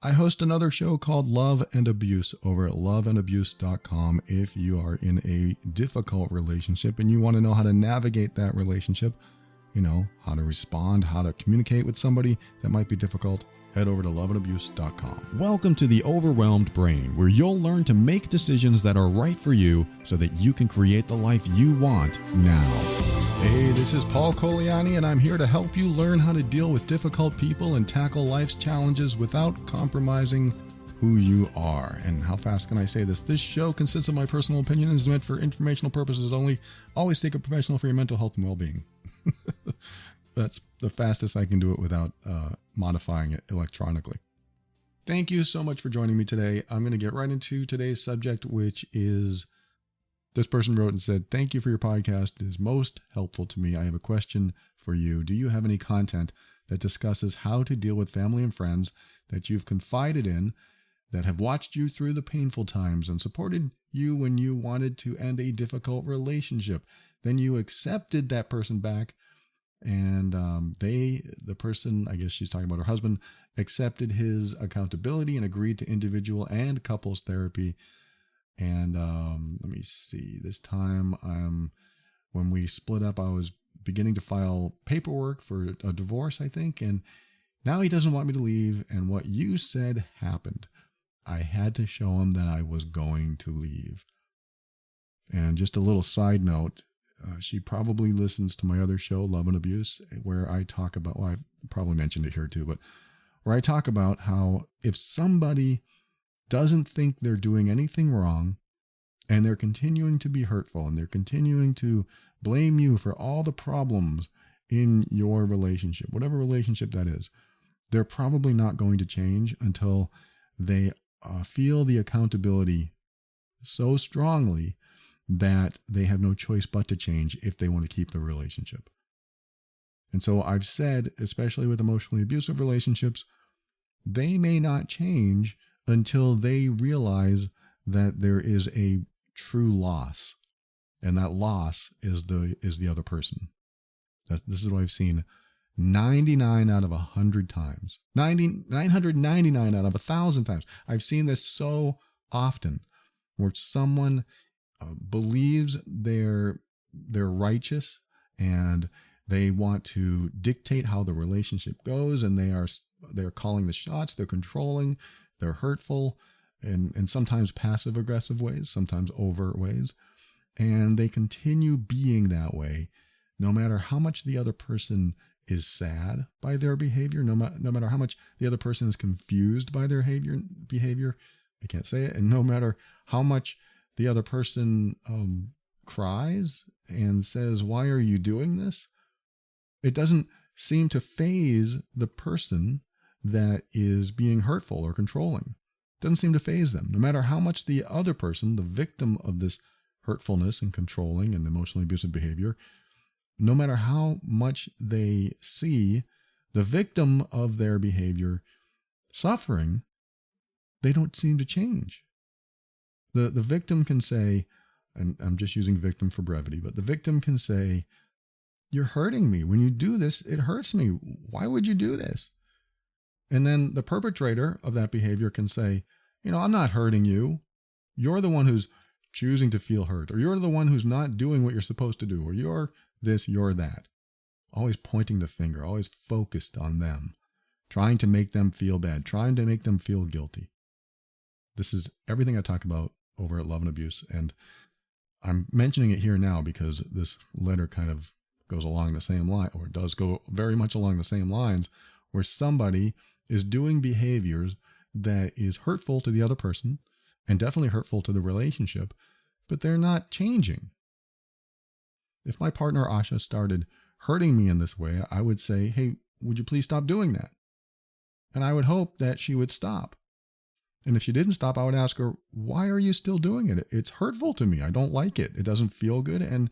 I host another show called Love and Abuse over at loveandabuse.com. If you are in a difficult relationship and you want to know how to navigate that relationship, how to respond, how to communicate with somebody that might be difficult, head over to loveandabuse.com. Welcome to The Overwhelmed Brain, where you'll learn to make decisions that are right for you so that you can create the life you want now. Hey, this is Paul Coliani, and I'm here to help you learn how to deal with difficult people and tackle life's challenges without compromising who you are. And how fast can I say this? This show consists of my personal opinion and is meant for informational purposes only. Always take a professional for your mental health and well-being. That's the fastest I can do it without modifying it electronically. Thank you so much for joining me today. I'm going to get right into today's subject, which is, this person wrote and said, "Thank you for your podcast. It is most helpful to me. I have a question for you. Do you have any content that discusses how to deal with family and friends that you've confided in, that have watched you through the painful times and supported you when you wanted to end a difficult relationship? Then you accepted that person back, and the person, I guess she's talking about her husband, accepted his accountability and agreed to individual and couples therapy. And let me see, this time when we split up, I was beginning to file paperwork for a divorce, I think, and now he doesn't want me to leave. And what you said happened. I had to show him that I was going to leave." And just a little side note, she probably listens to my other show, Love and Abuse, where I talk about, well, I probably mentioned it here too, but where I talk about how if somebody doesn't think they're doing anything wrong and they're continuing to be hurtful and they're continuing to blame you for all the problems in your relationship, whatever relationship that is, they're probably not going to change until they feel the accountability so strongly that they have no choice but to change if they want to keep the relationship. And so I've said, especially with emotionally abusive relationships, they may not change until they realize that there is a true loss, and that loss is the other person. This is what I've seen 99 out of 100 times, 999 out of 1,000 times. I've seen this so often, where someone believes they're righteous and they want to dictate how the relationship goes, and they're calling the shots, they're controlling, they're hurtful, and sometimes passive aggressive ways, sometimes overt ways, and they continue being that way no matter how much the other person is sad by their behavior, no matter how much the other person is confused by their behavior, I can't say it, and no matter how much the other person cries and says, "Why are you doing this?" It doesn't seem to faze the person that is being hurtful or controlling. It doesn't seem to faze them, no matter how much the other person, the victim of this hurtfulness and controlling and emotionally abusive behavior, no matter how much they see the victim of their behavior suffering, they don't seem to change. The victim can say, and I'm just using victim for brevity, but the victim can say, "You're hurting me. When you do this, it hurts me. Why would you do this?" And then the perpetrator of that behavior can say, "I'm not hurting you. You're the one who's choosing to feel hurt, or you're the one who's not doing what you're supposed to do, or you're this, you're that." Always pointing the finger, always focused on them, trying to make them feel bad, trying to make them feel guilty. This is everything I talk about over at Love and Abuse. And I'm mentioning it here now because this letter kind of goes along the same line, or does go very much along the same lines, where somebody is doing behaviors that is hurtful to the other person and definitely hurtful to the relationship, but they're not changing. If my partner Asha started hurting me in this way, I would say, "Hey, would you please stop doing that?" And I would hope that she would stop. And if she didn't stop, I would ask her, "Why are you still doing it? It's hurtful to me. I don't like it. It doesn't feel good. And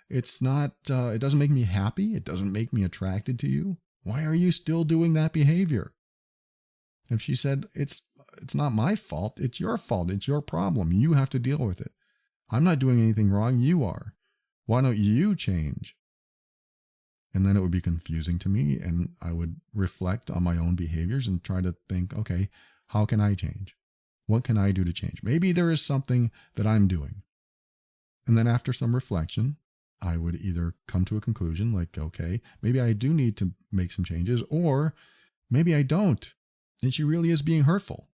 it's not, it doesn't make me happy. It doesn't make me attracted to you. Why are you still doing that behavior?" If she said, it's not my fault. It's your fault. It's your problem. You have to deal with it. I'm not doing anything wrong. You are. Why don't you change? And then it would be confusing to me, and I would reflect on my own behaviors and try to think, okay, How can I change? What can I do to change? Maybe there is something that I'm doing. And then after some reflection, I would either come to a conclusion like, okay, maybe I do need to make some changes, or maybe I don't, and she really is being hurtful.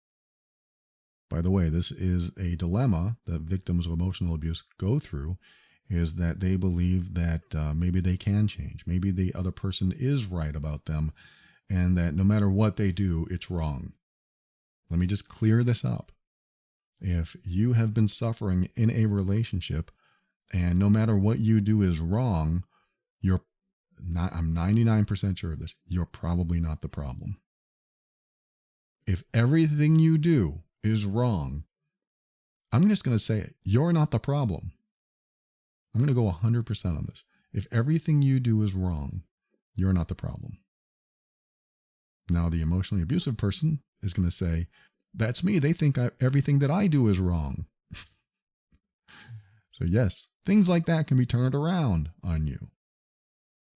By the way, this is a dilemma that victims of emotional abuse go through, is that they believe that maybe they can change. Maybe the other person is right about them, and that no matter what they do, it's wrong. Let me just clear this up. If you have been suffering in a relationship, and no matter what you do is wrong, I'm 99% sure of this, you're probably not the problem. If everything you do is wrong, I'm just going to say it. You're not the problem. I'm going to go 100% on this. If everything you do is wrong, you're not the problem. Now, the emotionally abusive person is going to say, that's me. They think everything that I do is wrong. So yes, things like that can be turned around on you.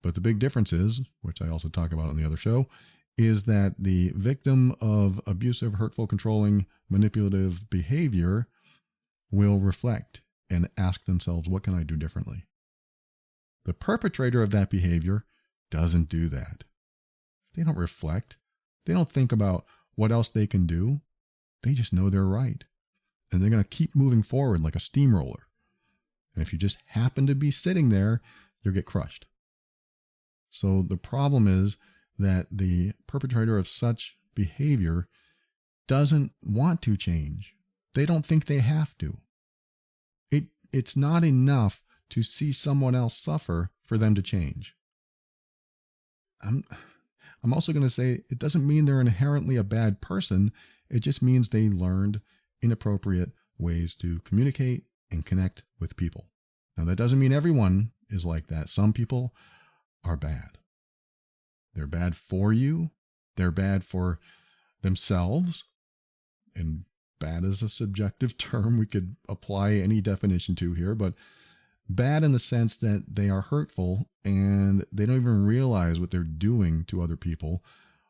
But the big difference is, which I also talk about on the other show, is that the victim of abusive, hurtful, controlling, manipulative behavior will reflect and ask themselves, what can I do differently? The perpetrator of that behavior doesn't do that. They don't reflect. They don't think about what else they can do. They just know they're right. And they're going to keep moving forward like a steamroller. And if you just happen to be sitting there, you'll get crushed. So the problem is that the perpetrator of such behavior doesn't want to change. They don't think they have to. It's not enough to see someone else suffer for them to change. I'm also going to say it doesn't mean they're inherently a bad person. It just means they learned inappropriate ways to communicate and connect with people. Now, that doesn't mean everyone is like that. Some people are bad. They're bad for you. They're bad for themselves. And bad is a subjective term we could apply any definition to here, but bad in the sense that they are hurtful and they don't even realize what they're doing to other people,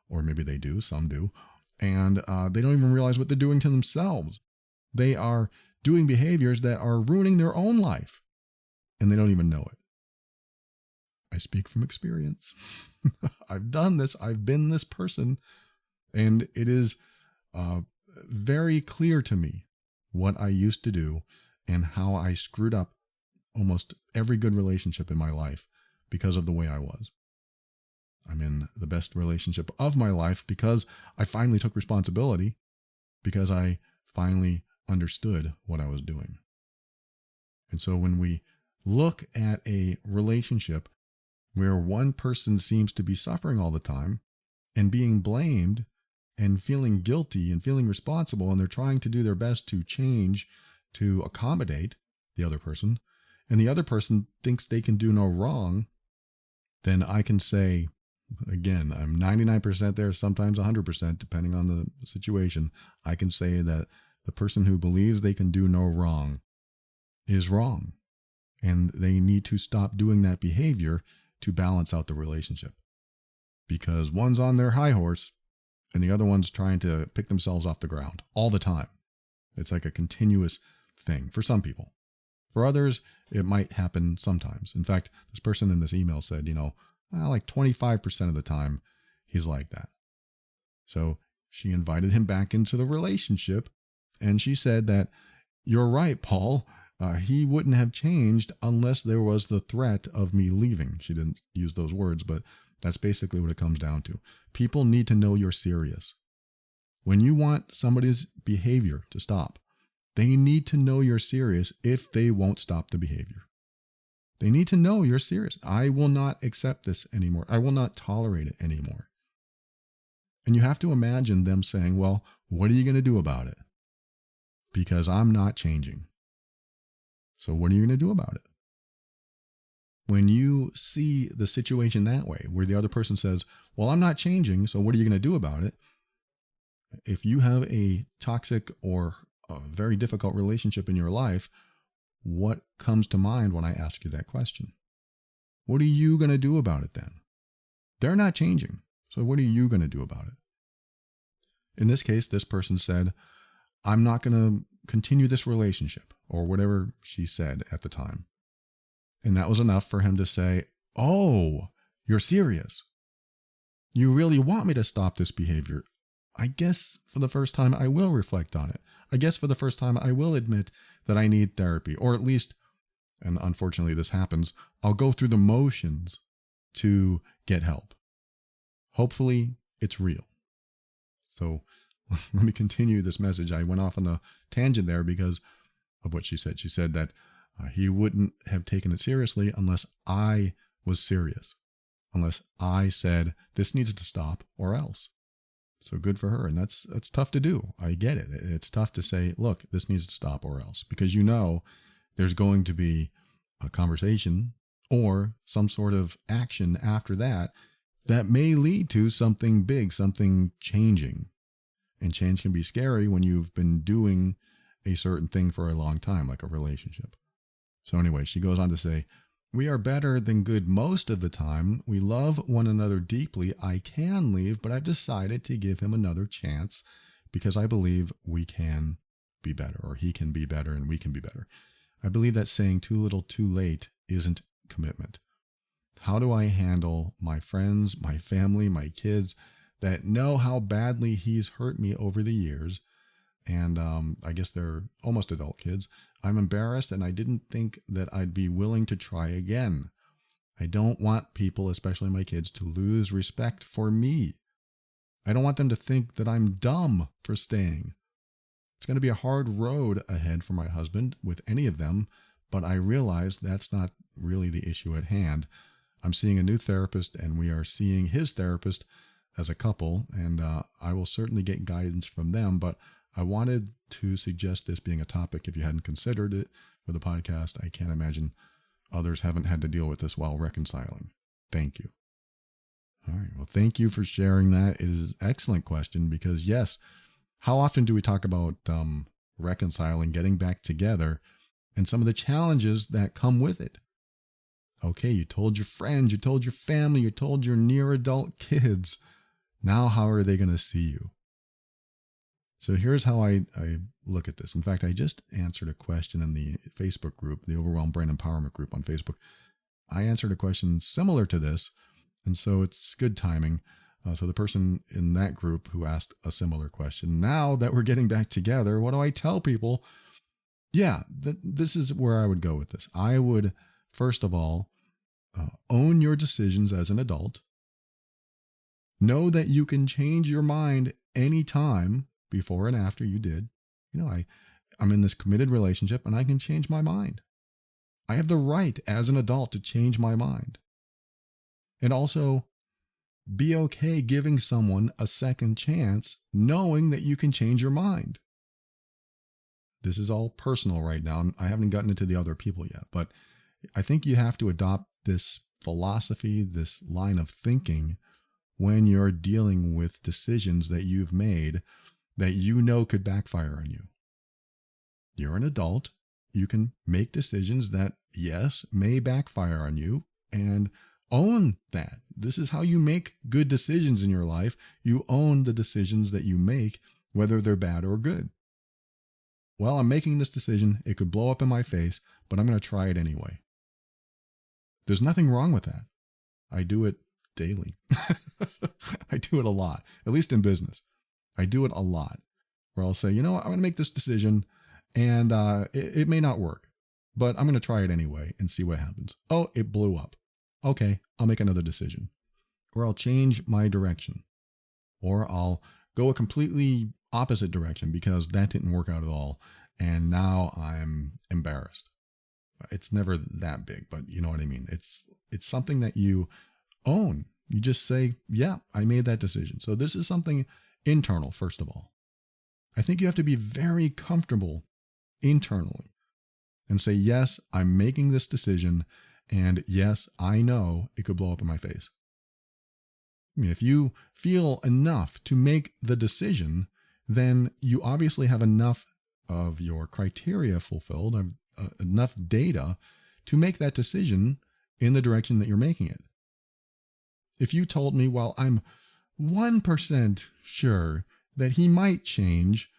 or maybe they do, some do, and they don't even realize what they're doing to themselves. They are doing behaviors that are ruining their own life, and they don't even know it. I speak from experience. I've done this. I've been this person, and it is very clear to me what I used to do and how I screwed up almost every good relationship in my life because of the way I was. I'm in the best relationship of my life because I finally took responsibility, because I finally understood what I was doing. And so when we look at a relationship where one person seems to be suffering all the time and being blamed and feeling guilty and feeling responsible, and they're trying to do their best to change, to accommodate the other person, and the other person thinks they can do no wrong, then I can say, again, I'm 99% there, sometimes 100%, depending on the situation. I can say that the person who believes they can do no wrong is wrong, and they need to stop doing that behavior to balance out the relationship, because one's on their high horse and the other one's trying to pick themselves off the ground all the time. It's like a continuous thing for some people. For others, it might happen sometimes. In fact, this person in this email said, like 25% of the time, he's like that. So she invited him back into the relationship, and she said that, you're right, Paul. He wouldn't have changed unless there was the threat of me leaving. She didn't use those words, but that's basically what it comes down to. People need to know you're serious. When you want somebody's behavior to stop, they need to know you're serious if they won't stop the behavior. They need to know you're serious. I will not accept this anymore. I will not tolerate it anymore. And you have to imagine them saying, well, what are you going to do about it? Because I'm not changing. So what are you going to do about it? When you see the situation that way, where the other person says, well, I'm not changing, so what are you going to do about it? If you have a toxic or a very difficult relationship in your life, what comes to mind when I ask you that question? What are you going to do about it then? They're not changing, so what are you going to do about it? In this case, this person said, I'm not going to continue this relationship, or whatever she said at the time. And that was enough for him to say, oh, you're serious. You really want me to stop this behavior. I guess for the first time, I will reflect on it. I guess for the first time, I will admit that I need therapy, or at least, and unfortunately this happens, I'll go through the motions to get help. Hopefully it's real. So let me continue this message. I went off on a tangent there because of what she said. She said that he wouldn't have taken it seriously unless I was serious, unless I said this needs to stop or else. So good for her. And that's tough to do. I get it. It's tough to say, look, this needs to stop or else, because you know there's going to be a conversation or some sort of action after that that may lead to something big, something changing. And change can be scary when you've been doing a certain thing for a long time, like a relationship. So anyway, she goes on to say, we are better than good most of the time. We love one another deeply. I can leave, but I've decided to give him another chance because I believe we can be better, or he can be better and we can be better. I believe that saying too little too late isn't commitment. How do I handle my friends, my family, my kids that know how badly he's hurt me over the years? And I guess they're almost adult kids. I'm embarrassed, and I didn't think that I'd be willing to try again. I don't want people, especially my kids, to lose respect for me. I don't want them to think that I'm dumb for staying. It's going to be a hard road ahead for my husband with any of them, but I realize that's not really the issue at hand. I'm seeing a new therapist, and we are seeing his therapist as a couple, and I will certainly get guidance from them, but I wanted to suggest this being a topic if you hadn't considered it for the podcast. I can't imagine others haven't had to deal with this while reconciling. Thank you. All right. Well, thank you for sharing that. It is an excellent question because, yes, how often do we talk about reconciling, getting back together, and some of the challenges that come with it? Okay, you told your friends, you told your family, you told your near adult kids. Now, how are they going to see you? So here's how I look at this. In fact, I just answered a question in the Facebook group, the Overwhelmed Brain Empowerment group on Facebook. I answered a question similar to this, and so it's good timing. So the person in that group who asked a similar question, now that we're getting back together, what do I tell people? Yeah, this is where I would go with this. I would, first of all, own your decisions as an adult. Know that you can change your mind anytime, before and after you did. You know, I'm in this committed relationship and I can change my mind. I have the right as an adult to change my mind. And also be okay giving someone a second chance, knowing that you can change your mind. This is all personal right now. I haven't gotten into the other people yet, but I think you have to adopt this philosophy, this line of thinking when you're dealing with decisions that you've made that you know could backfire on you. You're an adult. You can make decisions that, yes, may backfire on you, and own that. This is how you make good decisions in your life. You own the decisions that you make, whether they're bad or good. Well, I'm making this decision. It could blow up in my face, but I'm going to try it anyway. There's nothing wrong with that. I do it daily. I do it a lot, at least in business. I do it a lot where I'll say, you know what, I'm going to make this decision and it may not work, but I'm going to try it anyway and see what happens. Oh, it blew up. Okay, I'll make another decision. Or I'll change my direction. Or I'll go a completely opposite direction because that didn't work out at all. And now I'm embarrassed. It's never that big, but you know what I mean? It's something that you own. You just say, yeah, I made that decision. So this is something internal, first of all. I think you have to be very comfortable internally and say, yes, I'm making this decision. And yes, I know it could blow up in my face. I mean, if you feel enough to make the decision, then you obviously have enough of your criteria fulfilled, enough data to make that decision in the direction that you're making it. If you told me, well, I'm 1% sure that he might change,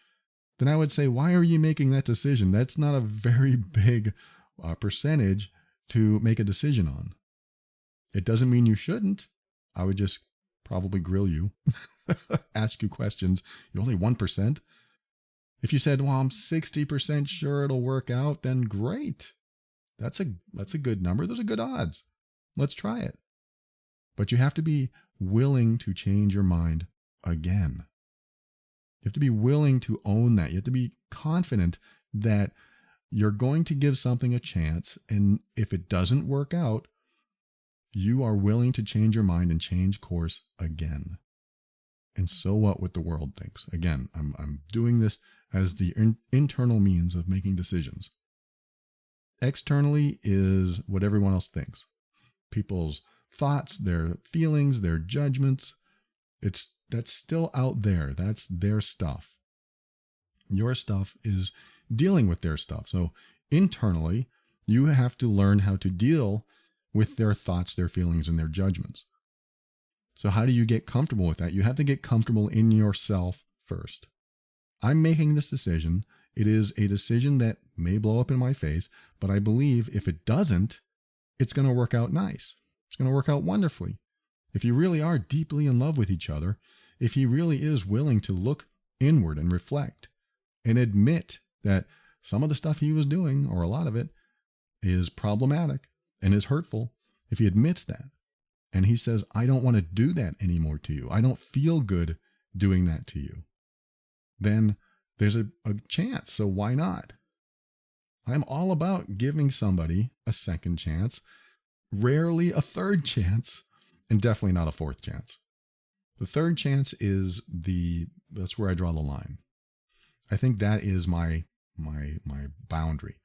then I would say, why are you making that decision? That's not a very big percentage to make a decision on. It doesn't mean you shouldn't. I would just probably grill you, ask you questions. You're only 1%. If you said, well, I'm 60% sure it'll work out, then great. That's a good number. Those are good odds. Let's try it. But you have to be willing to change your mind again. You have to be willing to own that. You have to be confident that you're going to give something a chance. And if it doesn't work out, you are willing to change your mind and change course again. And so what the world thinks? Again, I'm doing this as the internal means of making decisions. Externally is what everyone else thinks. People's thoughts, their feelings, their judgments. That's still out there. That's their stuff. Your stuff is dealing with their stuff. So internally, you have to learn how to deal with their thoughts, their feelings, and their judgments. So how do you get comfortable with that? You have to get comfortable in yourself first. I'm making this decision. It is a decision that may blow up in my face, but I believe if it doesn't, it's going to work out nice. It's going to work out wonderfully. If you really are deeply in love with each other, if he really is willing to look inward and reflect and admit that some of the stuff he was doing, or a lot of it, is problematic and is hurtful, if he admits that, and he says, I don't want to do that anymore to you, I don't feel good doing that to you, then there's a chance. So why not? I'm all about giving somebody a second chance, rarely a third chance, and definitely not a fourth chance. The third chance is that's where I draw the line. I think that is my boundary.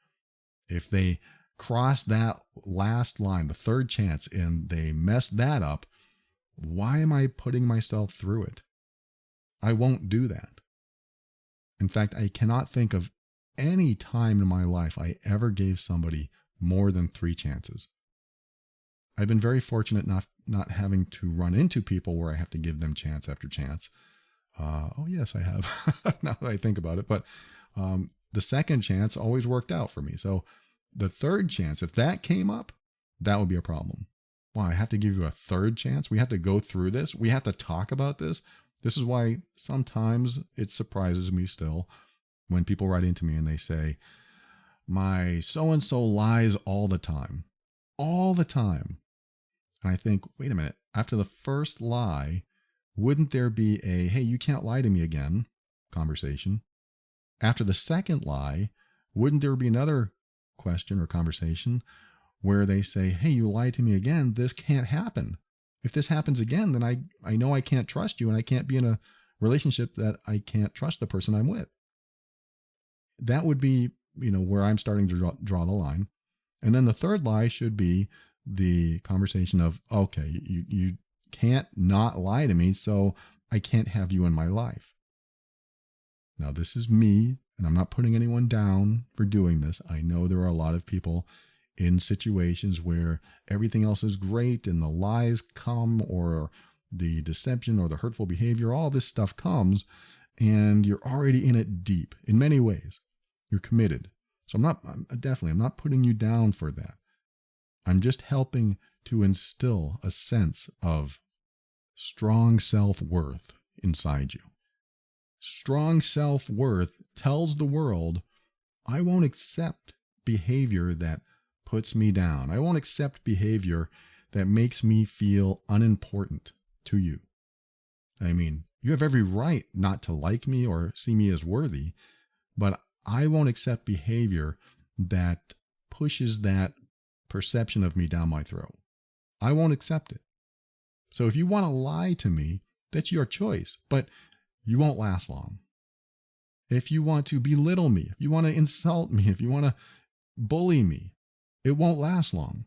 If they cross that last line, the third chance, and they mess that up, why am I putting myself through it? I won't do that. In fact, I cannot think of any time in my life I ever gave somebody more than 3 chances. I've been very fortunate not having to run into people where I have to give them chance after chance. Oh yes, I have, now that I think about it. But the second chance always worked out for me. So the third chance, if that came up, that would be a problem. Well, I have to give you a third chance. We have to go through this. We have to talk about this. This is why sometimes it surprises me still when people write into me and they say, my so-and-so lies all the time. All the time. And I think, wait a minute, after the first lie, wouldn't there be a, hey, you can't lie to me again conversation? After the second lie, wouldn't there be another question or conversation where they say, hey, you lied to me again, this can't happen. If this happens again, then I know I can't trust you, and I can't be in a relationship that I can't trust the person I'm with. That would be, where I'm starting to draw the line. And then the third lie should be the conversation of, okay, you can't not lie to me, so I can't have you in my life. Now, this is me, and I'm not putting anyone down for doing this. I know there are a lot of people in situations where everything else is great and the lies come, or the deception or the hurtful behavior, all this stuff comes, and you're already in it deep in many ways. You're committed. So I'm not putting you down for that. I'm just helping to instill a sense of strong self-worth inside you. Strong self-worth tells the world, I won't accept behavior that puts me down. I won't accept behavior that makes me feel unimportant to you. I mean, you have every right not to like me or see me as worthy, but I won't accept behavior that pushes that perception of me down my throat. I won't accept it. So if you want to lie to me, that's your choice, but you won't last long. If you want to belittle me, if you want to insult me, if you want to bully me, it won't last long.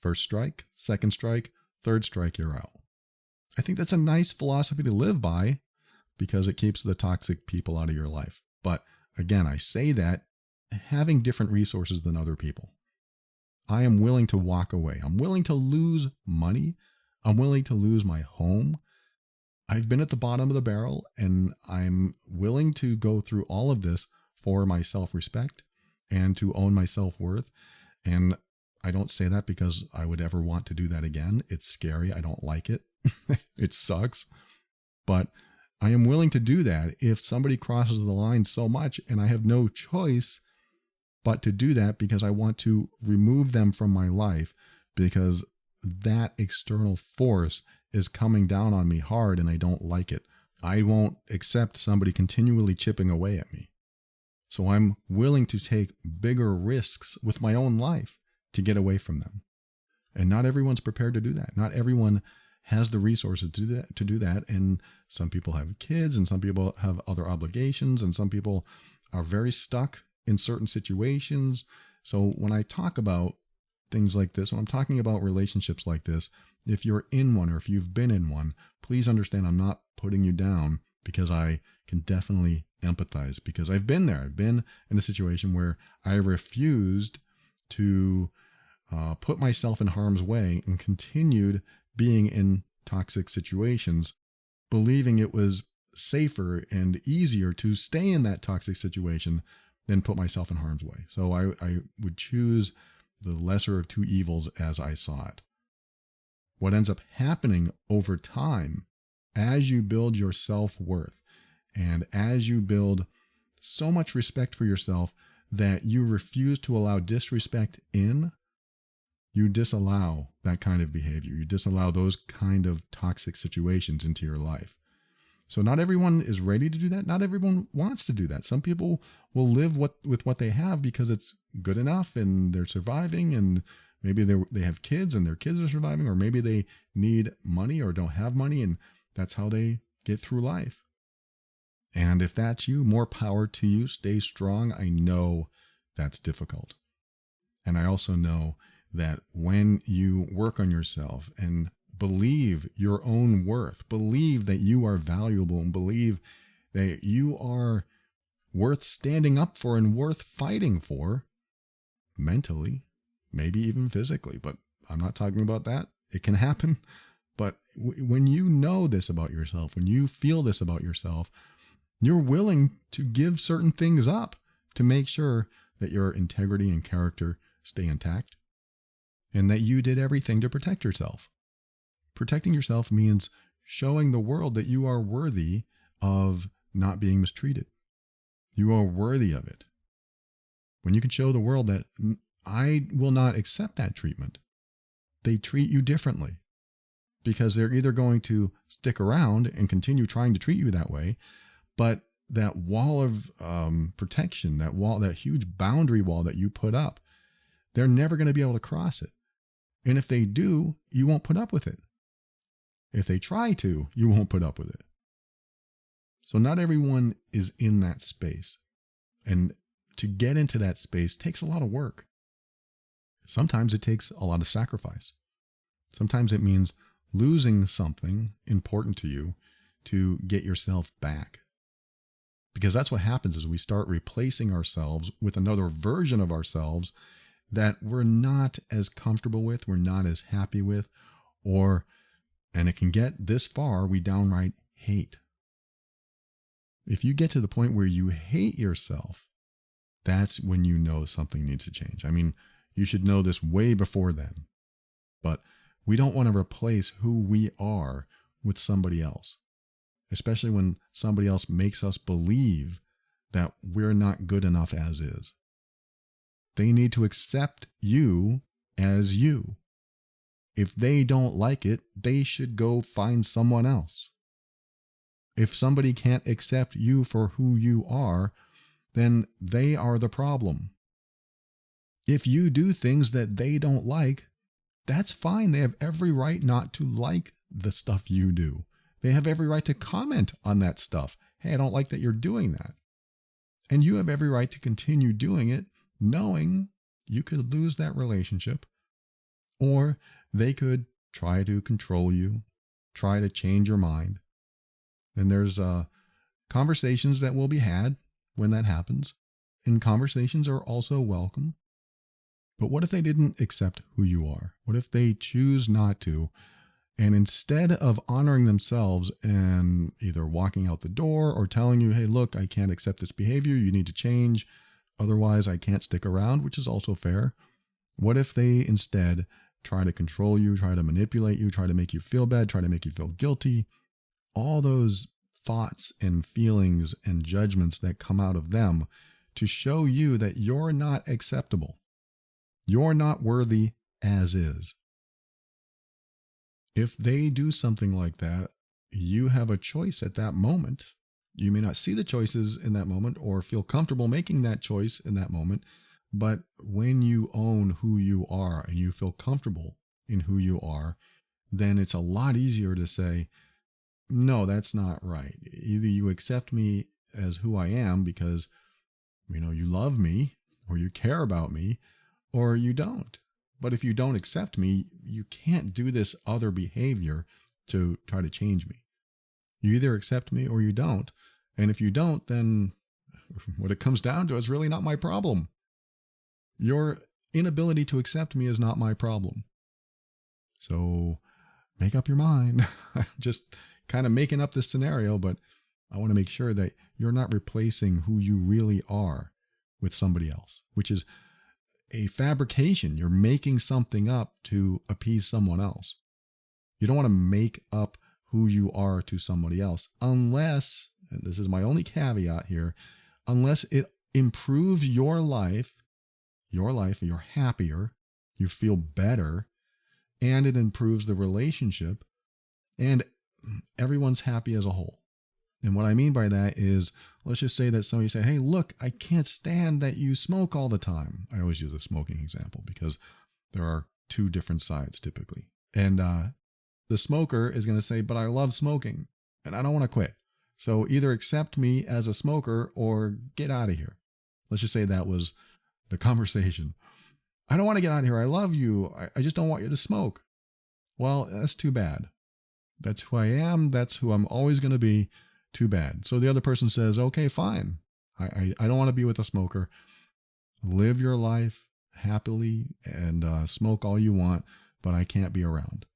First strike, second strike, third strike, you're out. I think that's a nice philosophy to live by because it keeps the toxic people out of your life. But again, I say that having different resources than other people. I am willing to walk away. I'm willing to lose money. I'm willing to lose my home. I've been at the bottom of the barrel, and I'm willing to go through all of this for my self-respect and to own my self-worth. And I don't say that because I would ever want to do that again. It's scary. I don't like it. It sucks. But I am willing to do that if somebody crosses the line so much, and I have no choice but to do that because I want to remove them from my life, because that external force is coming down on me hard and I don't like it. I won't accept somebody continually chipping away at me. So I'm willing to take bigger risks with my own life to get away from them. And not everyone's prepared to do that. Not everyone has the resources to do that. And some people have kids, and some people have other obligations, and some people are very stuck in certain situations. So when I talk about things like this, when I'm talking about relationships like this, if you're in one or if you've been in one, please understand I'm not putting you down, because I can definitely empathize, because I've been there. I've been in a situation where I refused to put myself in harm's way and continued being in toxic situations, believing it was safer and easier to stay in that toxic situation than put myself in harm's way. So I would choose the lesser of two evils as I saw it. What ends up happening over time, as you build your self-worth and as you build so much respect for yourself that you refuse to allow disrespect in, you disallow that kind of behavior. You disallow those kind of toxic situations into your life. So not everyone is ready to do that. Not everyone wants to do that. Some people will live with what they have because it's good enough and they're surviving, and maybe they have kids and their kids are surviving, or maybe they need money or don't have money, and that's how they get through life. And if that's you, more power to you. Stay strong. I know that's difficult. And I also know that when you work on yourself and believe your own worth, believe that you are valuable, and believe that you are worth standing up for and worth fighting for, mentally, maybe even physically, but I'm not talking about that. It can happen. But when you know this about yourself, when you feel this about yourself, you're willing to give certain things up to make sure that your integrity and character stay intact, and that you did everything to protect yourself. Protecting yourself means showing the world that you are worthy of not being mistreated. You are worthy of it. When you can show the world that I will not accept that treatment, they treat you differently, because they're either going to stick around and continue trying to treat you that way, but that wall of protection, that huge boundary wall that you put up, they're never going to be able to cross it. And if they do, you won't put up with it. If they try to, you won't put up with it. So not everyone is in that space. And to get into that space takes a lot of work. Sometimes it takes a lot of sacrifice. Sometimes it means losing something important to you to get yourself back. Because that's what happens, is we start replacing ourselves with another version of ourselves that we're not as comfortable with, we're not as happy with, and it can get this far, we downright hate. If you get to the point where you hate yourself, that's when you know something needs to change. I mean, you should know this way before then, but we don't want to replace who we are with somebody else, especially when somebody else makes us believe that we're not good enough as is. They need to accept you as you. If they don't like it, they should go find someone else. If somebody can't accept you for who you are, then they are the problem. If you do things that they don't like, that's fine. They have every right not to like the stuff you do. They have every right to comment on that stuff. Hey, I don't like that you're doing that. And you have every right to continue doing it, knowing you could lose that relationship, or they could try to control you, try to change your mind. And there's conversations that will be had when that happens, and conversations are also welcome. But what if they didn't accept who you are? What if they choose not to? And instead of honoring themselves and either walking out the door or telling you, hey, look, I can't accept this behavior, you need to change, otherwise I can't stick around, which is also fair. What if they instead try to control you, try to manipulate you, try to make you feel bad, try to make you feel guilty? All those thoughts and feelings and judgments that come out of them to show you that you're not acceptable. You're not worthy as is. If they do something like that, you have a choice at that moment. You may not see the choices in that moment or feel comfortable making that choice in that moment. But when you own who you are and you feel comfortable in who you are, then it's a lot easier to say, no, that's not right. Either you accept me as who I am because, you love me or you care about me, or you don't. But if you don't accept me, you can't do this other behavior to try to change me. You either accept me or you don't. And if you don't, then what it comes down to is really not my problem. Your inability to accept me is not my problem. So make up your mind. Just kind of making up this scenario, but I want to make sure that you're not replacing who you really are with somebody else, which is a fabrication. You're making something up to appease someone else. You don't want to make up who you are to somebody else unless, and this is my only caveat here, unless it improves your life, you're happier, you feel better, and it improves the relationship, and everyone's happy as a whole. And what I mean by that is, let's just say that somebody say, hey, look, I can't stand that you smoke all the time. I always use a smoking example because there are two different sides typically. And the smoker is going to say, but I love smoking and I don't want to quit. So either accept me as a smoker or get out of here. Let's just say that was the conversation. I don't want to get out of here. I love you. I just don't want you to smoke. Well, that's too bad. That's who I am. That's who I'm always going to be. Too bad. So the other person says, okay, fine. I don't want to be with a smoker. Live your life happily and smoke all you want, but I can't be around.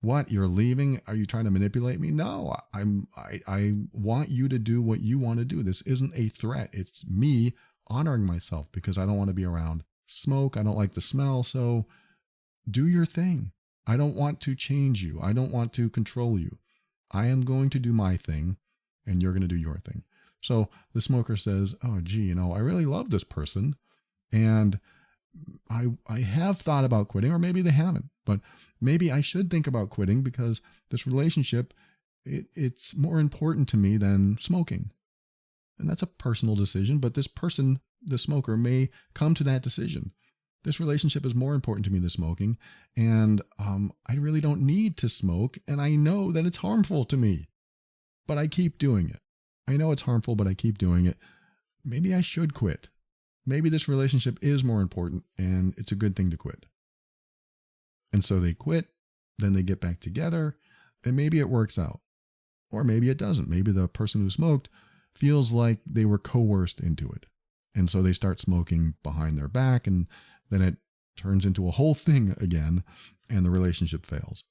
What? You're leaving? Are you trying to manipulate me? No, I want you to do what you want to do. This isn't a threat. It's me honoring myself because I don't want to be around smoke. I don't like the smell. So do your thing. I don't want to change you. I don't want to control you. I am going to do my thing and you're going to do your thing. So the smoker says, oh, gee, I really love this person and I have thought about quitting, or maybe they haven't, but maybe I should think about quitting because this relationship, it's more important to me than smoking. And that's a personal decision, but this person, the smoker, may come to that decision. This relationship is more important to me than smoking, and I really don't need to smoke, and I know that it's harmful to me, but I keep doing it. I know it's harmful, but I keep doing it. Maybe I should quit. Maybe this relationship is more important, and it's a good thing to quit. And so they quit, then they get back together, and maybe it works out. Or maybe it doesn't. Maybe the person who smoked feels like they were coerced into it. And so they start smoking behind their back, and then it turns into a whole thing again, and the relationship fails.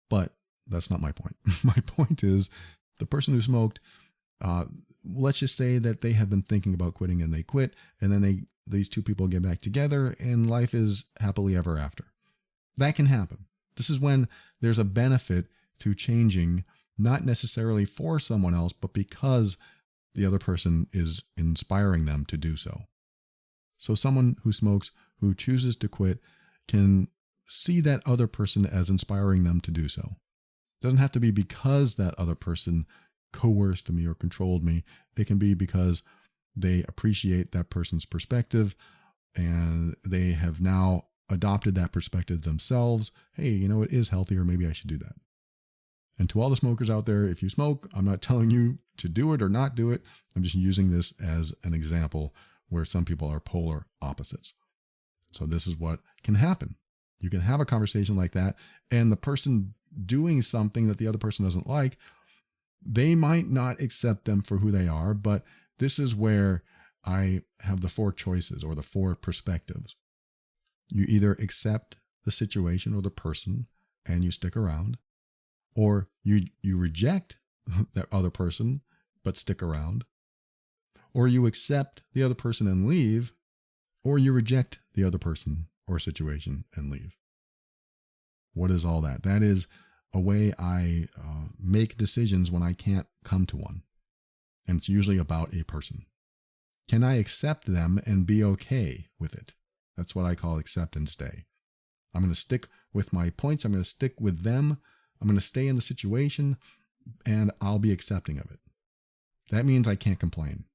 But that's not my point. My point is the person who smoked, let's just say that they have been thinking about quitting and they quit, and then these two people get back together and life is happily ever after. That can happen. This is when there's a benefit to changing, not necessarily for someone else, but because the other person is inspiring them to do so. So someone who smokes, who chooses to quit, can see that other person as inspiring them to do so. It doesn't have to be because that other person coerced me or controlled me. It can be because they appreciate that person's perspective and they have now adopted that perspective themselves. Hey, it is healthier. Maybe I should do that. And to all the smokers out there, if you smoke, I'm not telling you to do it or not do it. I'm just using this as an example where some people are polar opposites. So this is what can happen. You can have a conversation like that, and the person doing something that the other person doesn't like, they might not accept them for who they are, but this is where I have the 4 choices or the 4 perspectives. You either accept the situation or the person and you stick around, or you reject that other person but stick around, or you accept the other person and leave, or you reject the other person or situation and leave. What is all that? That is a way I make decisions when I can't come to one. And it's usually about a person. Can I accept them and be okay with it? That's what I call accept and stay. I'm going to stick with my points. I'm going to stick with them. I'm going to stay in the situation, and I'll be accepting of it. That means I can't complain.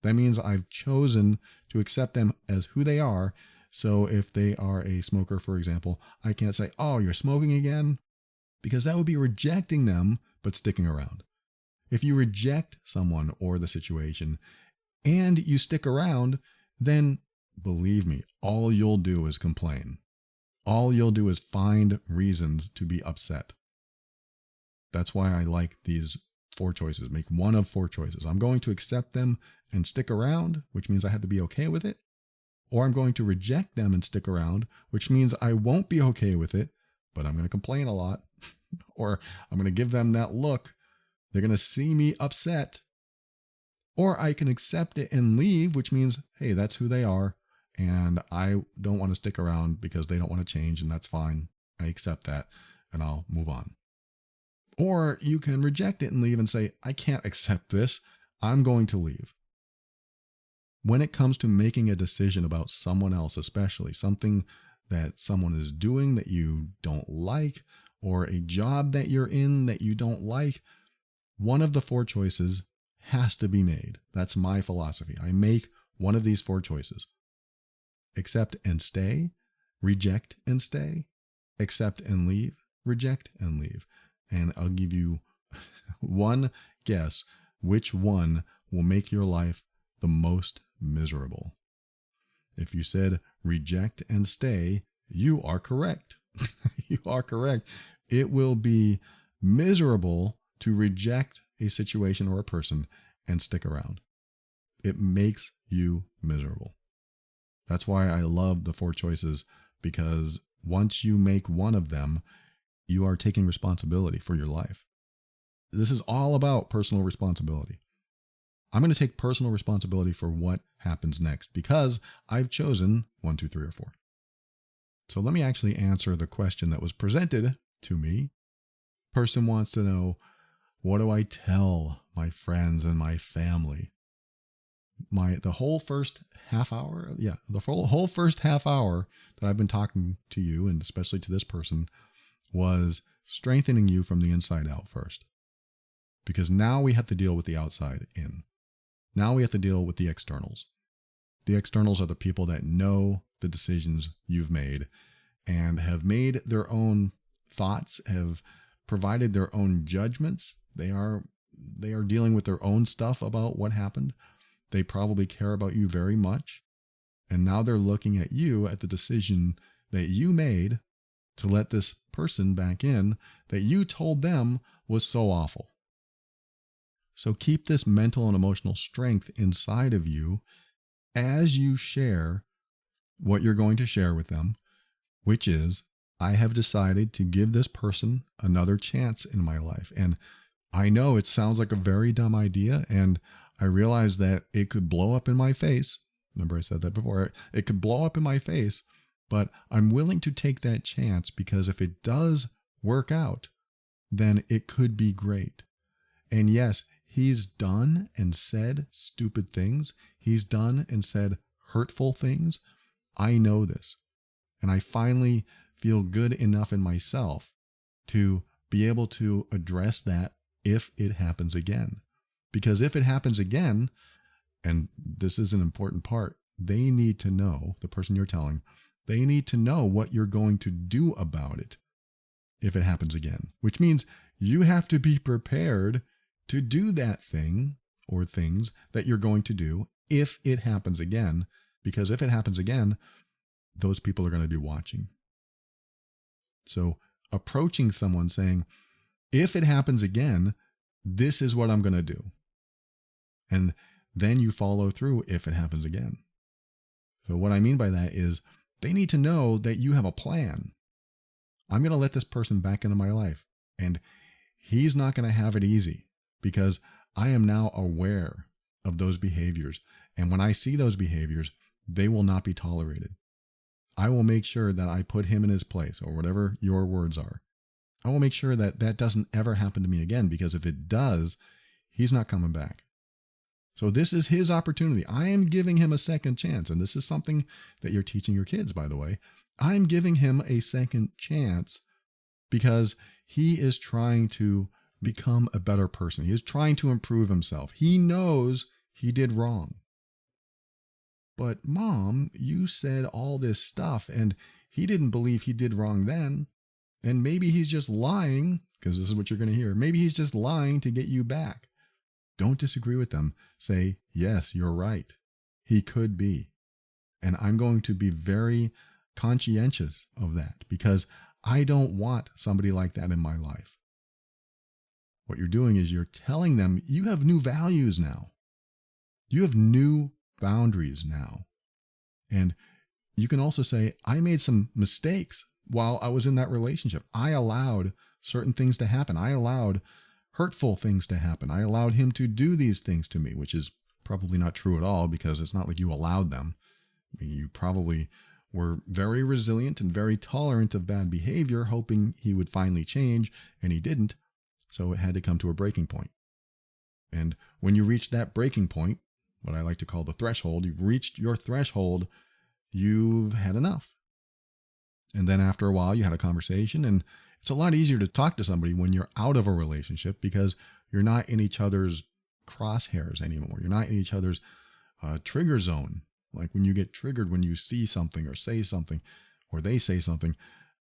That means I've chosen to accept them as who they are. So if they are a smoker, for example, I can't say, oh, you're smoking again, because that would be rejecting them, but sticking around. If you reject someone or the situation and you stick around, then believe me, all you'll do is complain. All you'll do is find reasons to be upset. That's why I like these 4 choices. Make one of 4 choices. I'm going to accept them and stick around, which means I have to be okay with it. Or I'm going to reject them and stick around, which means I won't be okay with it, but I'm going to complain a lot. Or I'm going to give them that look. They're going to see me upset. Or I can accept it and leave, which means, hey, that's who they are. And I don't want to stick around because they don't want to change, and that's fine. I accept that and I'll move on. Or you can reject it and leave and say, I can't accept this. I'm going to leave. When it comes to making a decision about someone else, especially something that someone is doing that you don't like, or a job that you're in that you don't like, one of the 4 choices has to be made. That's my philosophy. I make one of these 4 choices. Accept and stay, reject and stay, accept and leave, reject and leave. And I'll give you one guess which one will make your life the most miserable. If you said reject and stay, you are correct. You are correct. It will be miserable to reject a situation or a person and stick around. It makes you miserable. That's why I love the 4 choices, because once you make one of them, you are taking responsibility for your life. This is all about personal responsibility. I'm going to take personal responsibility for what happens next because I've chosen 1, 2, 3, or 4. So let me actually answer the question that was presented to me. Person wants to know, what do I tell my friends and my family? The whole first half hour, the whole first half hour that I've been talking to you, and especially to this person, was strengthening you from the inside out first. Because now we have to deal with the outside in. Now we have to deal with the externals. The externals are the people that know the decisions you've made and have made their own thoughts, have provided their own judgments. They are dealing with their own stuff about what happened. They probably care about you very much. And now they're looking at you, at the decision that you made to let this person back in that you told them was so awful. So keep this mental and emotional strength inside of you as you share what you're going to share with them, which is, I have decided to give this person another chance in my life. And I know it sounds like a very dumb idea, and I realize that it could blow up in my face. Remember I said that before. It could blow up in my face, but I'm willing to take that chance because if it does work out, then it could be great. And yes, he's done and said stupid things. He's done and said hurtful things. I know this. And I finally feel good enough in myself to be able to address that if it happens again. Because if it happens again, and this is an important part, they need to know, the person you're telling, they need to know what you're going to do about it if it happens again, which means you have to be prepared to do that thing or things that you're going to do if it happens again, because if it happens again, those people are going to be watching. So approaching someone saying, if it happens again, this is what I'm going to do. And then you follow through if it happens again. So what I mean by that is they need to know that you have a plan. I'm going to let this person back into my life. And he's not going to have it easy because I am now aware of those behaviors. And when I see those behaviors, they will not be tolerated. I will make sure that I put him in his place, or whatever your words are. I will make sure that that doesn't ever happen to me again, because if it does, he's not coming back. So this is his opportunity. I am giving him a second chance. And this is something that you're teaching your kids, by the way. I'm giving him a second chance because he is trying to become a better person. He is trying to improve himself. He knows he did wrong. But Mom, you said all this stuff and he didn't believe he did wrong then. And maybe he's just lying, because this is what you're going to hear. Maybe he's just lying to get you back. Don't disagree with them. Say, yes, you're right. He could be. And I'm going to be very conscientious of that because I don't want somebody like that in my life. What you're doing is you're telling them you have new values now. You have new boundaries now. And you can also say, I made some mistakes while I was in that relationship. I allowed certain things to happen. I allowed hurtful things to happen. I allowed him to do these things to me, which is probably not true at all because it's not like you allowed them. I mean, you probably were very resilient and very tolerant of bad behavior, hoping he would finally change, and he didn't. So it had to come to a breaking point. And when you reach that breaking point, what I like to call the threshold, you've reached your threshold, you've had enough. And then after a while, you had a conversation, and it's a lot easier to talk to somebody when you're out of a relationship because you're not in each other's crosshairs anymore. You're not in each other's trigger zone. Like when you get triggered when you see something or say something, or they say something.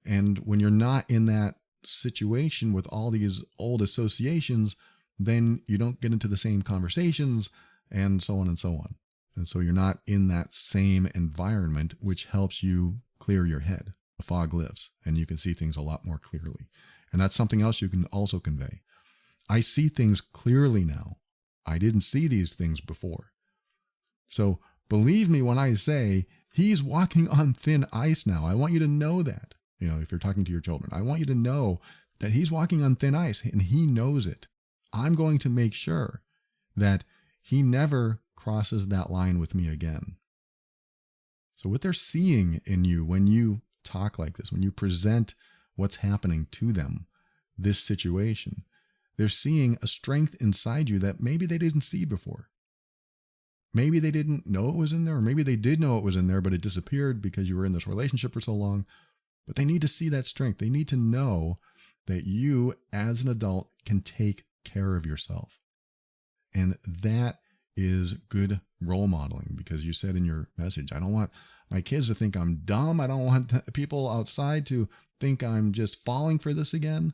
And when you're not in that situation with all these old associations, then you don't get into the same conversations and so on and so on. And so you're not in that same environment, which helps you clear your head. The fog lifts and you can see things a lot more clearly. And that's something else you can also convey. I see things clearly now. I didn't see these things before. So believe me when I say he's walking on thin ice now. I want you to know that, if you're talking to your children, I want you to know that he's walking on thin ice and he knows it. I'm going to make sure that he never crosses that line with me again. So what they're seeing in you when you talk like this, when you present what's happening to them, this situation, they're seeing a strength inside you that maybe they didn't see before. Maybe they didn't know it was in there, or maybe they did know it was in there, but it disappeared because you were in this relationship for so long. But they need to see that strength. They need to know that you, as an adult, can take care of yourself. And that is good role modeling, because you said in your message, I don't want my kids to think I'm dumb. I don't want people outside to think I'm just falling for this again.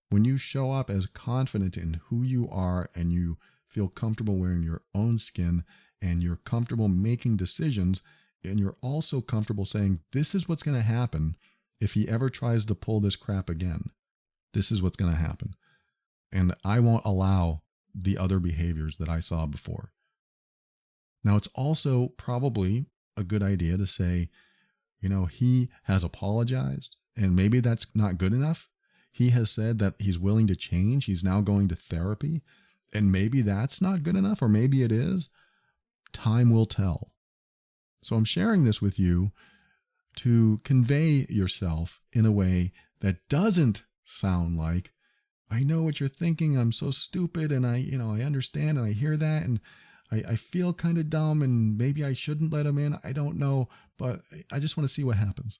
When you show up as confident in who you are and you feel comfortable wearing your own skin and you're comfortable making decisions, and you're also comfortable saying, this is what's going to happen if he ever tries to pull this crap again. This is what's going to happen. And I won't allow the other behaviors that I saw before. Now, it's also probably a good idea to say, he has apologized, and maybe that's not good enough. He has said that he's willing to change. He's now going to therapy, and maybe that's not good enough, or maybe it is. Time will tell. So I'm sharing this with you to convey yourself in a way that doesn't sound like, I know what you're thinking. I'm so stupid. And I understand. And I hear that. And I feel kind of dumb, and maybe I shouldn't let him in. I don't know, but I just want to see what happens.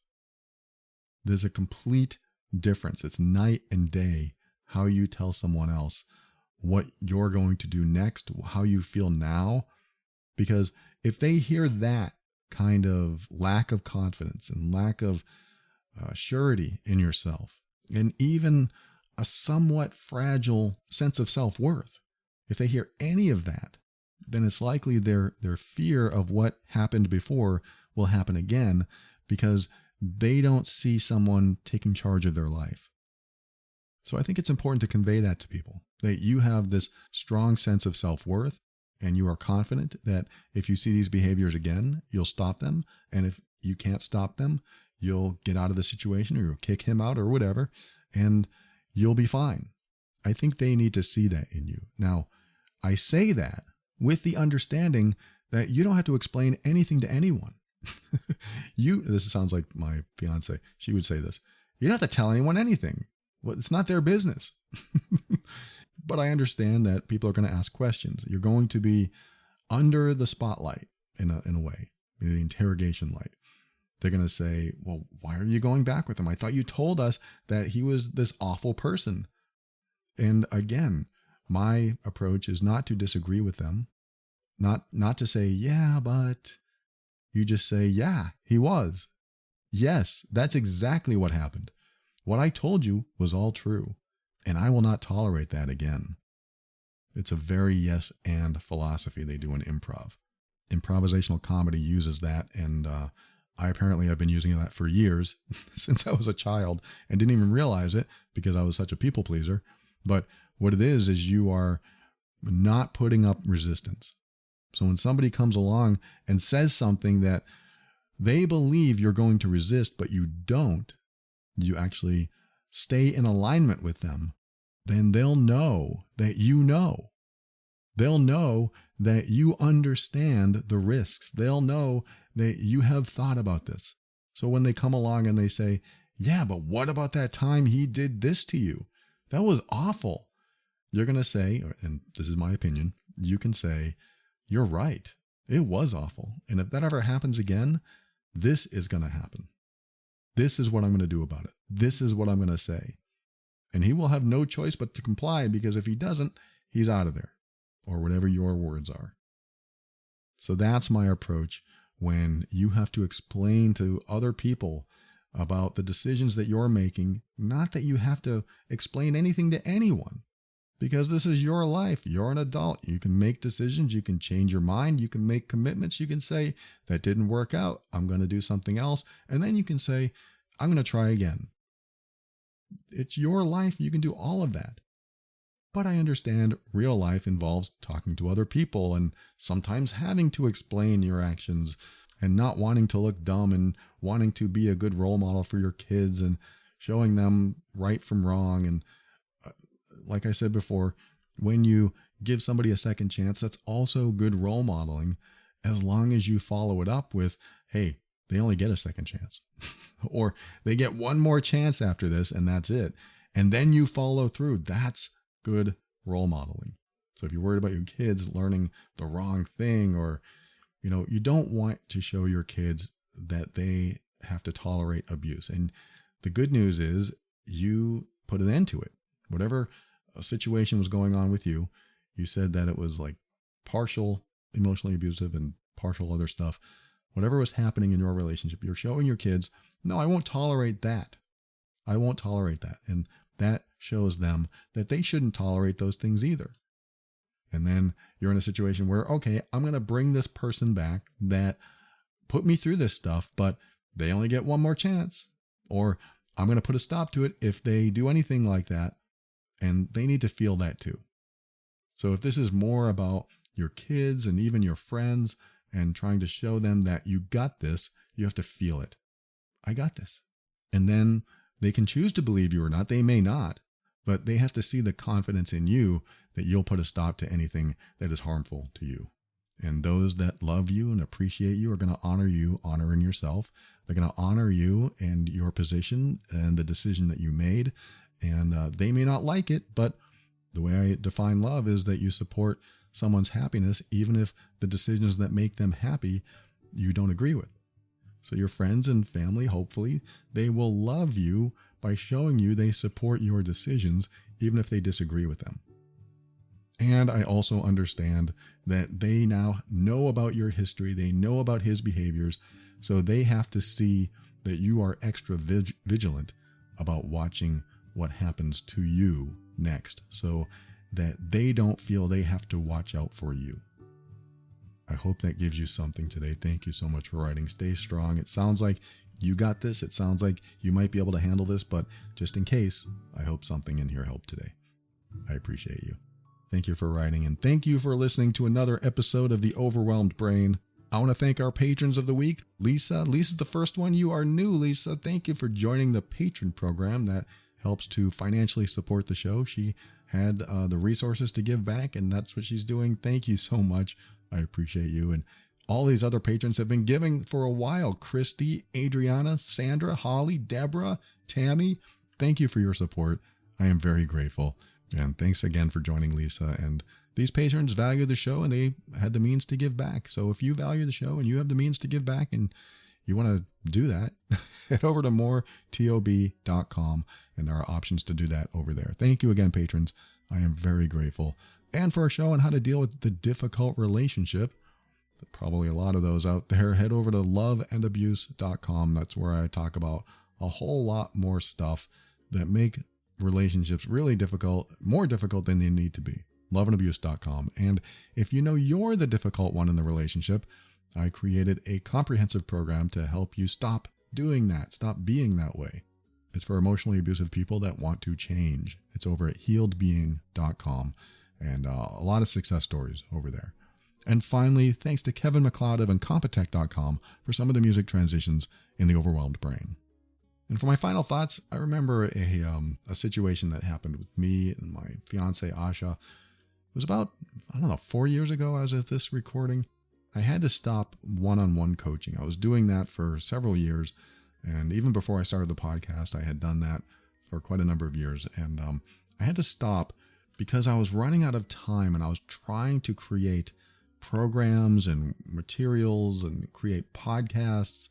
There's a complete difference. It's night and day how you tell someone else what you're going to do next, how you feel now. Because if they hear that kind of lack of confidence and lack of surety in yourself, and even a somewhat fragile sense of self-worth, if they hear any of that, then it's likely their fear of what happened before will happen again, because they don't see someone taking charge of their life. So I think it's important to convey that to people, that you have this strong sense of self-worth, and you are confident that if you see these behaviors again, you'll stop them. And if you can't stop them, you'll get out of the situation, or you'll kick him out or whatever, and you'll be fine. I think they need to see that in you. Now, I say that with the understanding that you don't have to explain anything to anyone. This sounds like my fiance. She would say this. You don't have to tell anyone anything. Well, it's not their business. But I understand that people are going to ask questions. You're going to be under the spotlight in a way, the interrogation light. They're going to say, well, why are you going back with him? I thought you told us that he was this awful person. And again, my approach is not to disagree with them, not to say, yeah, but you just say, yeah, he was. Yes, that's exactly what happened. What I told you was all true, and I will not tolerate that again. It's a very yes and philosophy they do in improv. Improvisational comedy uses that, and I apparently have been using that for years, since I was a child, and didn't even realize it because I was such a people pleaser. But what it is you are not putting up resistance. So when somebody comes along and says something that they believe you're going to resist, but you don't, you actually stay in alignment with them, then they'll know that you know. They'll know that you understand the risks. They'll know that you have thought about this. So when they come along and they say, yeah, but what about that time he did this to you? That was awful. You're going to say, and this is my opinion, you can say, you're right. It was awful. And if that ever happens again, this is going to happen. This is what I'm going to do about it. This is what I'm going to say. And he will have no choice but to comply, because if he doesn't, he's out of there, or whatever your words are. So that's my approach when you have to explain to other people about the decisions that you're making. Not that you have to explain anything to anyone, because this is your life. You're an adult. You can make decisions. You can change your mind. You can make commitments. You can say, that didn't work out. I'm going to do something else. And then you can say, I'm going to try again. It's your life. You can do all of that. But I understand real life involves talking to other people and sometimes having to explain your actions and not wanting to look dumb and wanting to be a good role model for your kids and showing them right from wrong. And like I said before, when you give somebody a second chance, that's also good role modeling, as long as you follow it up with, hey, they only get a second chance or they get one more chance after this and that's it. And then you follow through. That's good role modeling. So if you're worried about your kids learning the wrong thing, or, you don't want to show your kids that they have to tolerate abuse. And the good news is you put an end to it. Whatever situation was going on with you, you said that it was like partial emotionally abusive and partial other stuff. Whatever was happening in your relationship, you're showing your kids, no, I won't tolerate that. I won't tolerate that. And that shows them that they shouldn't tolerate those things either. And then you're in a situation where, okay, I'm going to bring this person back that put me through this stuff, but they only get one more chance. Or I'm going to put a stop to it if they do anything like that. And they need to feel that too. So if this is more about your kids and even your friends and trying to show them that you got this, you have to feel it. I got this. And then they can choose to believe you or not. They may not, but they have to see the confidence in you that you'll put a stop to anything that is harmful to you. And those that love you and appreciate you are going to honor you, honoring yourself. They're going to honor you and your position and the decision that you made. And they may not like it, but the way I define love is that you support someone's happiness, even if the decisions that make them happy you don't agree with. So your friends and family, hopefully, they will love you by showing you they support your decisions, even if they disagree with them. And I also understand that they now know about your history. They know about his behaviors. So they have to see that you are extra vigilant about watching what happens to you next, so that they don't feel they have to watch out for you. I hope that gives you something today. Thank you so much for writing. Stay strong. It sounds like you got this. It sounds like you might be able to handle this, but just in case, I hope something in here helped today. I appreciate you. Thank you for writing, and thank you for listening to another episode of The Overwhelmed Brain. I want to thank our patrons of the week. Lisa. Lisa's the first one. You are new, Lisa. Thank you for joining the patron program that helps to financially support the show. She had the resources to give back, and that's what she's doing. Thank you so much. I appreciate you. And all these other patrons have been giving for a while. Christy, Adriana, Sandra, Holly, Deborah, Tammy. Thank you for your support. I am very grateful. And thanks again for joining, Lisa. And these patrons value the show, and they had the means to give back. So if you value the show and you have the means to give back and you want to do that, head over to moretob.com, and there are options to do that over there. Thank you again, patrons. I am very grateful. And for a show on how to deal with the difficult relationship, probably a lot of those out there, head over to loveandabuse.com. That's where I talk about a whole lot more stuff that make relationships really difficult, more difficult than they need to be. Loveandabuse.com. And if you know you're the difficult one in the relationship, I created a comprehensive program to help you stop doing that, stop being that way. It's for emotionally abusive people that want to change. It's over at healedbeing.com, and a lot of success stories over there. And finally, thanks to Kevin McLeod of Incompetech.com for some of the music transitions in The Overwhelmed Brain. And for my final thoughts, I remember a situation that happened with me and my fiance, Asha. It was about, 4 years ago as of this recording. I had to stop one-on-one coaching. I was doing that for several years. And even before I started the podcast, I had done that for quite a number of years. And I had to stop because I was running out of time, and I was trying to create programs and materials and create podcasts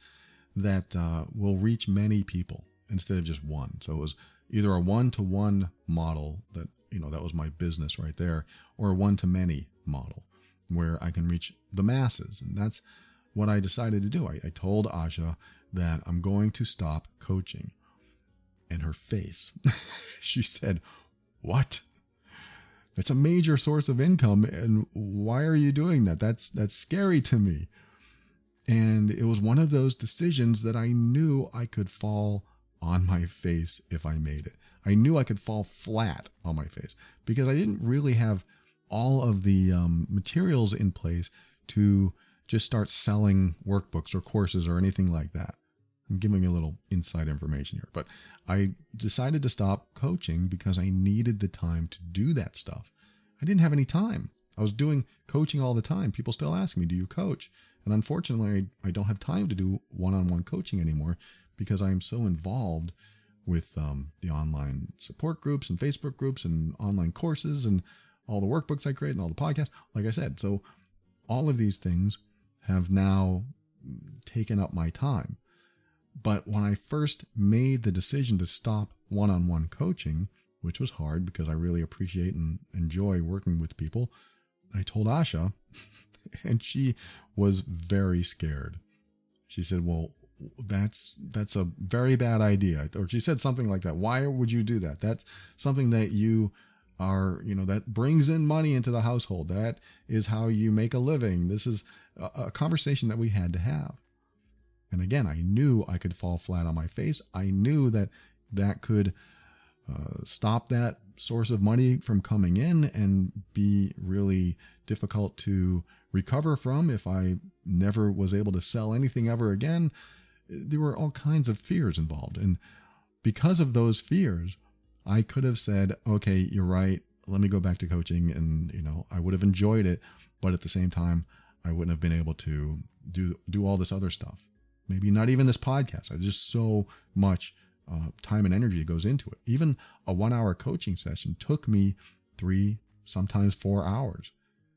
that will reach many people instead of just one. So it was either a one-to-one model that, that was my business right there, or a one-to-many model where I can reach the masses. And that's what I decided to do. I told Asha that I'm going to stop coaching. And her face, she said, "What? That's a major source of income, and why are you doing that? That's scary to me." And it was one of those decisions that I knew I could fall on my face if I made it. I knew I could fall flat on my face because I didn't really have all of the materials in place to just start selling workbooks or courses or anything like that. I'm giving you a little inside information here, but I decided to stop coaching because I needed the time to do that stuff. I didn't have any time. I was doing coaching all the time. People still ask me, "Do you coach?" And unfortunately, I don't have time to do one-on-one coaching anymore because I am so involved with the online support groups and Facebook groups and online courses and all the workbooks I create and all the podcasts, like I said. So all of these things have now taken up my time. But when I first made the decision to stop one-on-one coaching, which was hard because I really appreciate and enjoy working with people, I told Asha, and she was very scared. She said, "Well, that's a very bad idea." Or she said something like that. "Why would you do that? That's something that you are, that brings in money into the household. That is how you make a living." This is a conversation that we had to have. And again, I knew I could fall flat on my face. I knew that could stop that source of money from coming in and be really difficult to recover from if I never was able to sell anything ever again. There were all kinds of fears involved. And because of those fears, I could have said, "Okay, you're right. Let me go back to coaching." And, I would have enjoyed it. But at the same time, I wouldn't have been able to do all this other stuff. Maybe not even this podcast. There's just so much time and energy that goes into it. Even a 1-hour coaching session took me 3, sometimes 4 hours.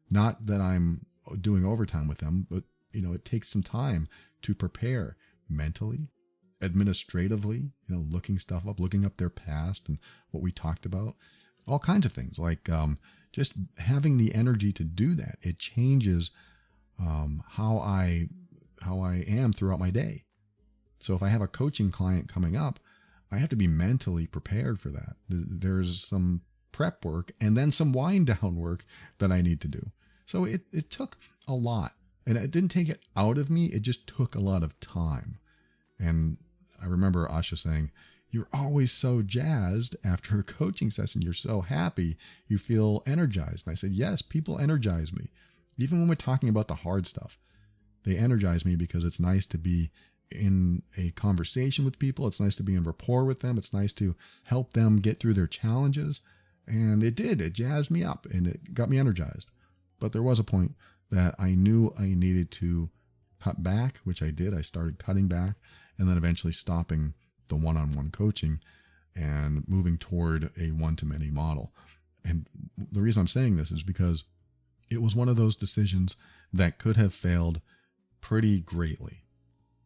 Not that I'm doing overtime with them, but it takes some time to prepare mentally, administratively, looking stuff up, looking up their past and what we talked about, all kinds of things. Like just having the energy to do that, it changes how I am throughout my day. So if I have a coaching client coming up, I have to be mentally prepared for that. There's some prep work and then some wind down work that I need to do. So it took a lot, and it didn't take it out of me. It just took a lot of time. And I remember Asha saying, "You're always so jazzed after a coaching session. You're so happy. You feel energized." And I said, "Yes, people energize me. Even when we're talking about the hard stuff, they energize me because it's nice to be in a conversation with people. It's nice to be in rapport with them. It's nice to help them get through their challenges. And it did. It jazzed me up and it got me energized. But there was a point that I knew I needed to cut back, which I did. I started cutting back and then eventually stopping the one-on-one coaching and moving toward a one-to-many model. And the reason I'm saying this is because it was one of those decisions that could have failed pretty greatly.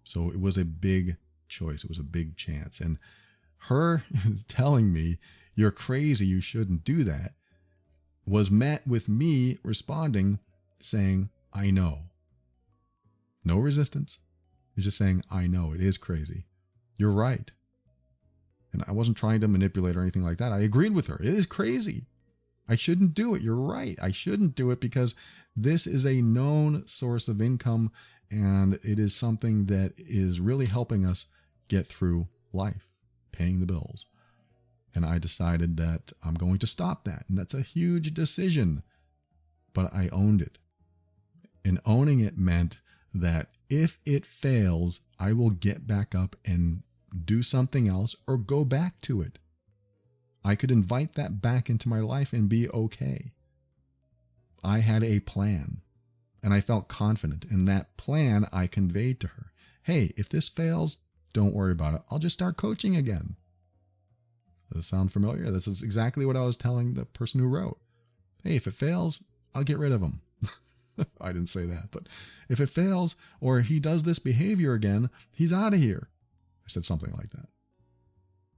So it was a big choice. It was a big chance. And her telling me, "You're crazy, you shouldn't do that," was met with me responding, saying, "I know." No resistance. It's just saying, "I know, it is crazy. You're right." And I wasn't trying to manipulate or anything like that. I agreed with her. It is crazy. I shouldn't do it. You're right. I shouldn't do it because this is a known source of income and it is something that is really helping us get through life, paying the bills. And I decided that I'm going to stop that. And that's a huge decision. But I owned it. And owning it meant that if it fails, I will get back up and do something else or go back to it. I could invite that back into my life and be okay. I had a plan and I felt confident in that plan. I conveyed to her, "Hey, if this fails, don't worry about it. I'll just start coaching again." Does this sound familiar? This is exactly what I was telling the person who wrote. "Hey, if it fails, I'll get rid of him." I didn't say that, but if it fails or he does this behavior again, he's out of here. I said something like that.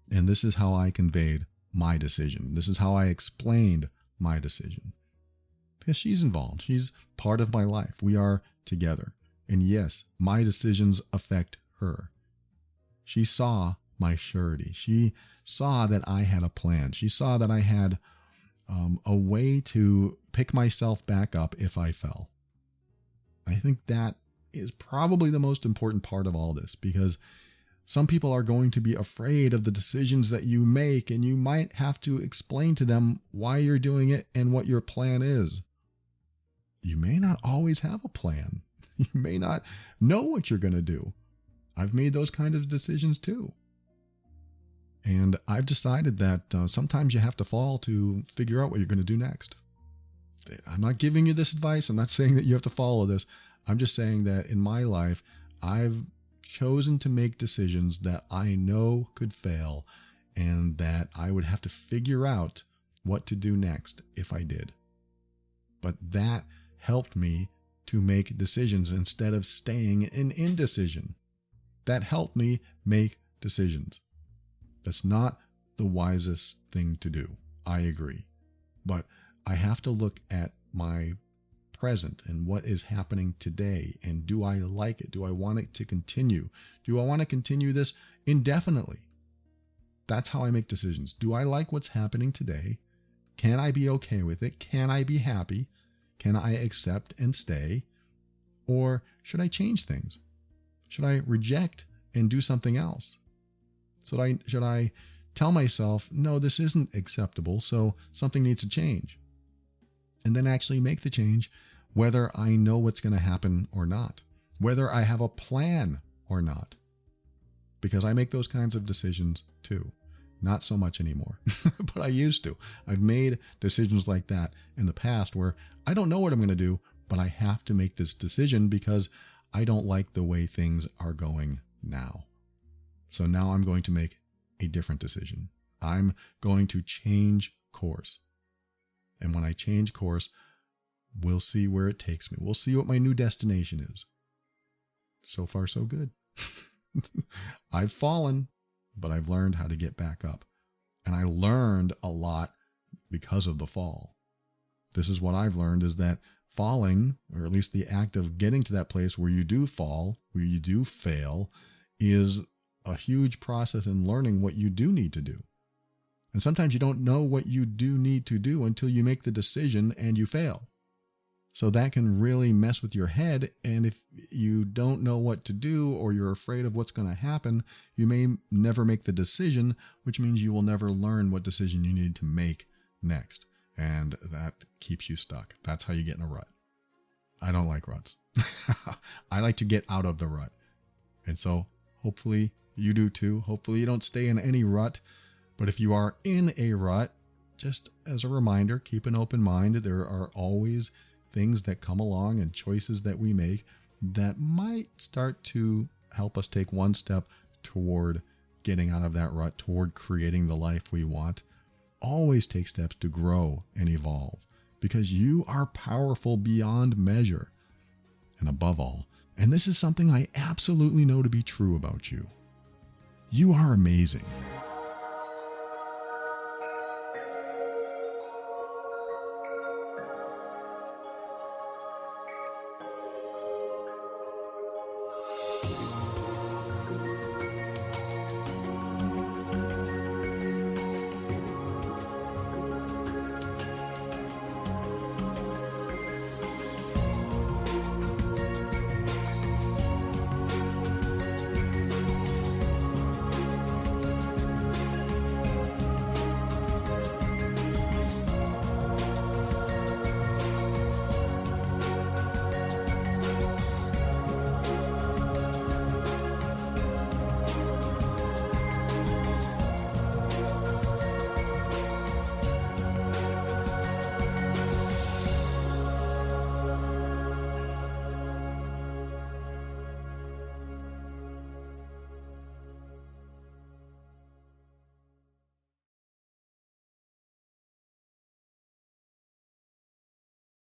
And this is how I conveyed my decision. This is how I explained my decision. Because she's involved. She's part of my life. We are together. And yes, my decisions affect her. She saw my surety. She saw that I had a plan. She saw that I had a way to pick myself back up if I fell. I think that is probably the most important part of all this, because some people are going to be afraid of the decisions that you make, and you might have to explain to them why you're doing it and what your plan is. You may not always have a plan. You may not know what you're going to do. I've made those kind of decisions too. And I've decided that sometimes you have to fall to figure out what you're going to do next. I'm not giving you this advice. I'm not saying that you have to follow this. I'm just saying that in my life, I've chosen to make decisions that I know could fail and that I would have to figure out what to do next if I did. But that helped me to make decisions instead of staying in indecision. That helped me make decisions. That's not the wisest thing to do. I agree. But I have to look at my present and what is happening today. And do I like it? Do I want it to continue? Do I want to continue this indefinitely? That's how I make decisions. Do I like what's happening today? Can I be okay with it? Can I be happy? Can I accept and stay? Or should I change things? Should I reject and do something else? Should I tell myself, no, this isn't acceptable, so something needs to change? And then actually make the change, whether I know what's going to happen or not, whether I have a plan or not. Because I make those kinds of decisions too. Not so much anymore, but I used to. I've made decisions like that in the past where I don't know what I'm going to do, but I have to make this decision because I don't like the way things are going now. So now I'm going to make a different decision. I'm going to change course. And when I change course, we'll see where it takes me. We'll see what my new destination is. So far, so good. I've fallen, but I've learned how to get back up. And I learned a lot because of the fall. This is what I've learned, is that falling, or at least the act of getting to that place where you do fall, where you do fail, is a huge process in learning what you do need to do. And sometimes you don't know what you do need to do until you make the decision and you fail. So that can really mess with your head. And if you don't know what to do, or you're afraid of what's going to happen, you may never make the decision, which means you will never learn what decision you need to make next. And that keeps you stuck. That's how you get in a rut. I don't like ruts. I like to get out of the rut. And so hopefully you do too. Hopefully you don't stay in any rut. But if you are in a rut, just as a reminder, keep an open mind. There are always things that come along and choices that we make that might start to help us take one step toward getting out of that rut, toward creating the life we want. Always take steps to grow and evolve, because you are powerful beyond measure. And above all, and this is something I absolutely know to be true about you, you are amazing.